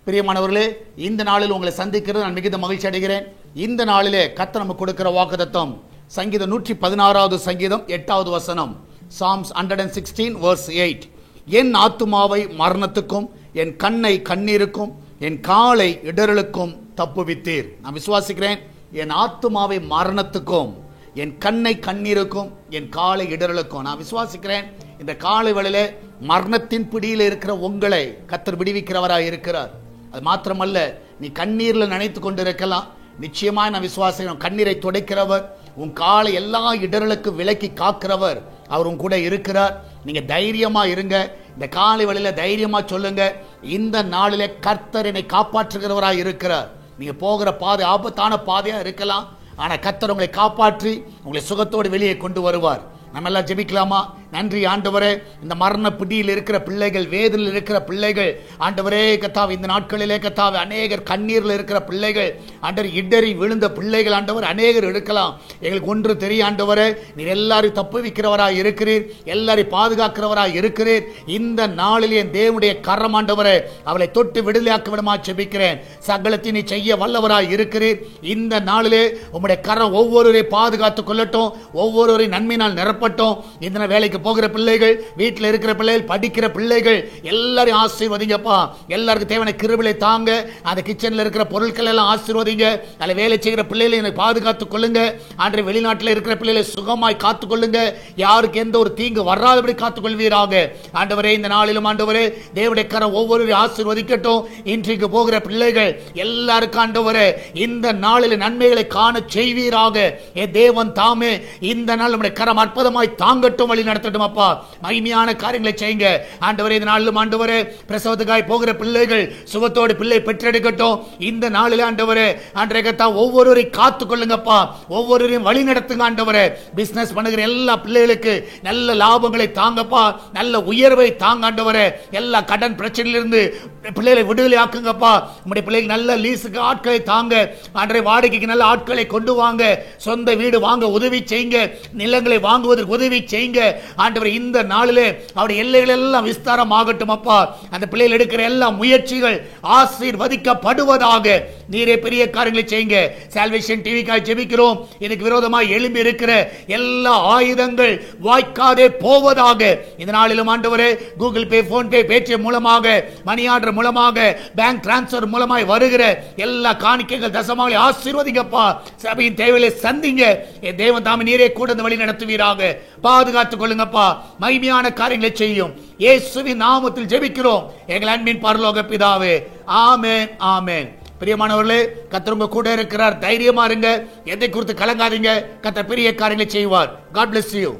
பிரியமானவர்களே, இந்த நாளில் உங்களை சந்திக்கிறது நான் மிகுந்த மகிழ்ச்சி அடைகிறேன். இந்த நாளிலே கர்த்தர் நமக்கு கொடுக்கிற வாக்குத்தத்தம் சங்கீதம் 116வது சங்கீதம் 8வது வசனம். Psalms 116 verse 8. என் ஆத்துமாவை மரணத்துக்கும் என் கண்ணை கண்ணீருக்கும் என் காலை இடறலுக்கும் தப்புவித்தீர். நான் விசுவாசிக்கிறேன், என் ஆத்துமாவை மரணத்துக்கும் என் கண்ணை கண்ணீருக்கும் என் காலை இடறலுக்கும். நான் விசுவாசிக்கிறேன், இந்த காலை வேளையிலே மரணத்தின் பிடியில் இருக்கிற உங்களை கர்த்தர் விடுவிக்கிறவராக இருக்கிறார். அது மாத்திரமல்ல, நீ கண்ணீரில் நினைத்து கொண்டு இருக்கலாம். நிச்சயமாக நான் விசுவாசிக்கிறேன், கண்ணீரை துடைக்கிறவர், உன் காலை எல்லா இடர்களுக்கு விலக்கி காக்கிறவர் அவர் உன் கூட இருக்கிறார். நீங்க தைரியமா இருங்க. இந்த காலை வேளையில தைரியமா சொல்லுங்க, இந்த நாளிலே கர்த்தர் என்னை காப்பாற்றுகிறவராக இருக்கிறார். நீங்க போகிற பாதை ஆபத்தான பாதையா இருக்கலாம், ஆனா கர்த்தர் உங்களை காப்பாற்றி உங்களை சுகத்தோடு வெளியே கொண்டு வருவார். நம்ம எல்லாம் ஜெபிக்கலாமா? நன்றி ஆண்டவரே, இந்த மரண பிடியில் இருக்கிற பிள்ளைகள், வேதனையில் இருக்கிற பிள்ளைகள், ஆண்டவரே கர்த்தாவே, இந்த நாட்களிலே கர்த்தாவே அநேகர் கண்ணீரில் இருக்கிற பிள்ளைகள், ஆண்டவர் இடறி விழுந்த பிள்ளைகள், ஆண்டவர் அநேகர் இருக்கலாம். எங்களுக்கு ஒன்று தெரியும் ஆண்டவரே, நீர் எல்லாரையும் தப்புவிக்கிறவராக இருக்கிறீர், எல்லாரையும் பாதுகாக்கிறவராக இருக்கிறீர். இந்த நாளிலே என் தேவனுடைய கரம் ஆண்டவரே அவளை தொட்டு விடுதலையாக்க விடமா ஜெபிக்கிறேன். சகலத்தை நீ செய்ய வல்லவராக இருக்கிறீர். இந்த நாளிலே உம்முடைய கரம் ஒவ்வொருவரையும் பாதுகாத்துக் கொள்ளட்டும், ஒவ்வொருவரையும் நன்மையினால் நிரப்பட்டும். இந்த வேலைக்கு போகிற பிள்ளைகள், வீட்டில் இருக்கிற பிள்ளைகள், படிக்கிற பிள்ளைகள் எல்லாரையும் ஆசீர்வதிங்கப்பா. எல்லாருக்கும் தேவையான கிருபையை தாங்க. அந்த கிச்சன்ல இருக்கிற பொருட்கள் எல்லாம் ஆசீர்வதிங்க. அதில் வேலை செய்கிற பிள்ளைகளை எனக்கு பாதுகாத்துக் கொள்ளுங்க. ஆண்டு வெளிநாட்டில் இருக்கிற பிள்ளைகளை சுகமாய் காத்துக் கொள்ளுங்க. யாருக்கு எந்த ஒரு தீங்கு வராதபடி காத்துக் கொள்வீராக. ஆண்டவரே, இந்த நாளிலும் ஆண்டவரே தேவனுடைய கரம் ஒவ்வொருவரையும் ஆசீர்வதிக்கட்டும். இன்றைக்கு போகிற பிள்ளைகள் எல்லாருக்கும் ஆண்டவரே இந்த நாளில் நன்மைகளை காண செய்வீராக. தேவன் தாமே இந்த நாள் நம்முடைய கரம் அற்புதமாய் தாங்கட்டும், வழி நடத்தட்டும். அப்பா, மகிமையான காரியங்களை செய்யுங்க ஆண்டவரே. இந்த நாளிலும் ஆண்டவரே பிரசவத்துக்காய் போகிற பிள்ளைகள் சுகத்தோடு பிள்ளை பெற்றெடுக்கட்டும். இந்த நாளில் ஆண்டவரே அன்றைய கர்த்தா ஒவ்வொருவரையும் காத்துக் கொள்ளுங்கப்பா, ஒவ்வொருவரையும் வழி நடத்துங்க ஆண்டவரே. பிசினஸ் பண்ணுகிற எல்லா பிள்ளைகளுக்கு நல்ல லாபங்களை தாங்கப்பா, நல்ல உயர்வை தாங்க ஆண்டவரே. எல்லா கடன் பிரச்சனையிலிருந்து பிள்ளைகளை விடுதலை ஆக்குங்கப்பா. உங்களுடைய பிள்ளைக்கு நல்ல லீஸுக்கு ஆட்களை தாங்க ஆண்டவரே. வாடகைக்கு நல்ல ஆட்களை கொண்டு வாங்க. சொந்த வீடு வாங்க உதவி செய்யுங்க. நிலங்களை வாங்குவதற்கு உதவி செய்யுங்க ஆண்டவரே. இந்த நாளிலே அவருடைய எல்லைகள் எல்லாம் விஸ்தாரம் ஆகட்டும் அப்பா. அந்த பிள்ளைகள் எடுக்கிற எல்லா முயற்சிகள் ஆசீர்வதிக்கப்படுவதாக. நீரே பெரிய காரியங்களை செய்யுங்க. சால்வேஷன் டிவிக்காக ஜெபிக்கிறோம். எனக்கு விரோதமாக எழும்பி இருக்கிற எல்லா ஆயுதங்கள் வாய்க்காதே போவதாக. இந்த நாளிலும் ஆண்டவரே கூகுள் பே, போன் பே, பேடிஎம் மூலமாக, மணி ஆர்டர் மூலமாக, பேங்க் டிரான்ஸ்பர் மூலமாக வருகிற எல்லா காணிக்கைகள் தசமாவை ஆசீர்வதிங்கப்பா. சபையின் தேவையை சந்திங்க. என் தேவன் தாமே நீரே கூட வழி நடத்துவீராக. பாதுகாத்துக் கொள்ளுங்கப்பா. மகிமையான காரியங்களை செய்யும். இயேசுவின் நாமத்தில் ஜெபிக்கிறோம் எங்கள் அன்பின் பரலோக பிதாவே. ஆமென், ஆமென். பிரியமானவர்களே, கர்த்தர் உங்க கூட இருக்கிறார். தைரியமா இருங்க. எதை குறித்து கலங்காதீங்க. கர்த்தர் பெரிய காரியங்களை செய்வார். God bless you.